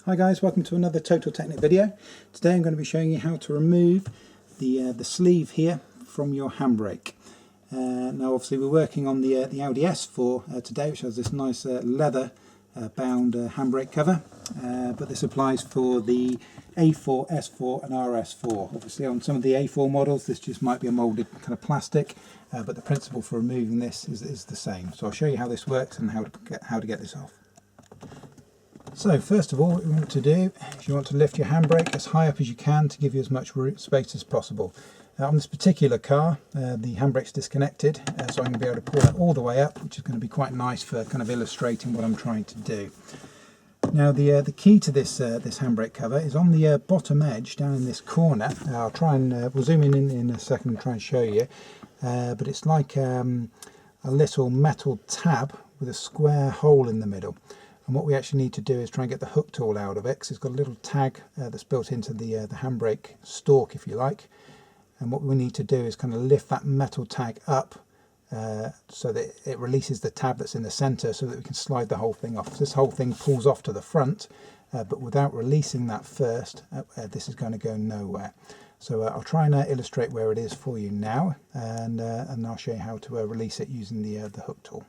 Hi guys, welcome to another Total Technik video. Today I'm going to be showing you how to remove the sleeve here from your handbrake. Now obviously we're working on the Audi A4 today, which has this nice leather bound handbrake cover, but this applies for the A4, S4 and RS4. Obviously on some of the A4 models this just might be a moulded kind of plastic, but the principle for removing this is the same. So I'll show you how this works and how to get this off. So first of all, what you want to do is you want to lift your handbrake as high up as you can to give you as much space as possible. On this particular car, the handbrake's disconnected, so I'm going to be able to pull that all the way up, which is going to be quite nice for kind of illustrating what I'm trying to do. Now the key to this handbrake cover is on the bottom edge down in this corner. I'll try and we'll zoom in a second and try and show you, but it's like a little metal tab with a square hole in the middle. And what we actually need to do is try and get the hook tool out of it, because it's got a little tag that's built into the handbrake stalk, if you like. And what we need to do is kind of lift that metal tag up so that it releases the tab that's in the center, so that we can slide the whole thing off. So this whole thing pulls off to the front, but without releasing that first, this is going to go nowhere. So I'll try and illustrate where it is for you now, and I'll show you how to release it using the hook tool.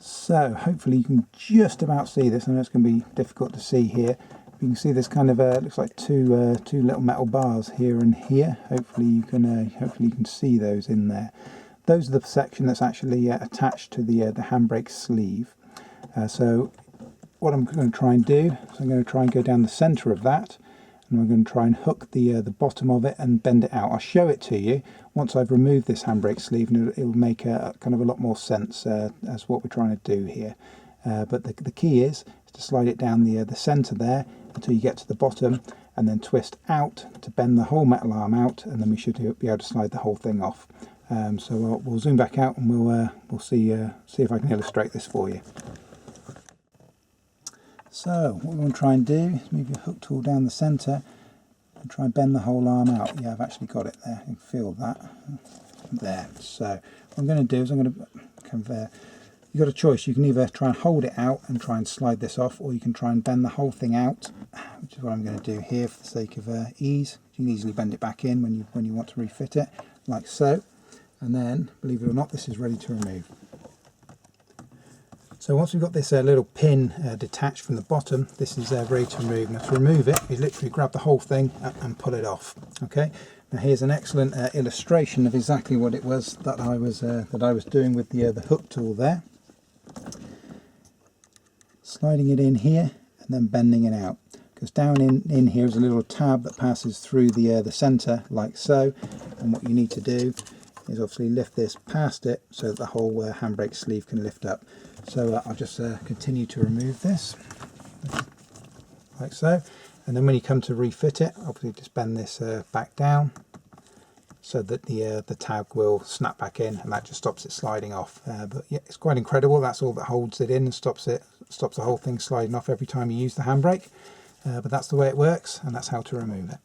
So hopefully you can just about see this. I know it's going to be difficult to see here. You can see this kind of looks like two little metal bars here and here. Hopefully you can see those in there. Those are the section that's actually attached to the handbrake sleeve. So what I'm going to try and do is I'm going to try and go down the center of that, and I'm going to try and hook the bottom of it and bend it out. I'll show it to you once I've removed this handbrake sleeve, and it will make a kind of a lot more sense as what we're trying to do here. But the key is to slide it down the center there until you get to the bottom, and then twist out to bend the whole metal arm out, and then we should be able to slide the whole thing off. So we'll zoom back out and we'll see if I can illustrate this for you. So what we want to try and do is move your hook tool down the center and try and bend the whole arm out. Yeah, I've actually got it there. You can feel that there. So what I'm going to do is I'm going to come there. You've got a choice. You can either try and hold it out and try and slide this off, or you can try and bend the whole thing out, which is what I'm going to do here for the sake of ease. You can easily bend it back in when you want to refit it, like so. And then, believe it or not, this is ready to remove. So once we've got this little pin detached from the bottom, this is ready to remove. Now to remove it, you literally grab the whole thing and pull it off. Okay. Now here's an excellent illustration of exactly what it was that I was doing with the hook tool there. Sliding it in here and then bending it out. Because down in here is a little tab that passes through the center, like so. And what you need to do is obviously lift this past it so that the whole handbrake sleeve can lift up. So I'll just continue to remove this, like so. And then when you come to refit it, obviously just bend this back down so that the tag will snap back in, and that just stops it sliding off. But yeah, it's quite incredible. That's all that holds it in and stops the whole thing sliding off every time you use the handbrake. But that's the way it works, and that's how to remove it.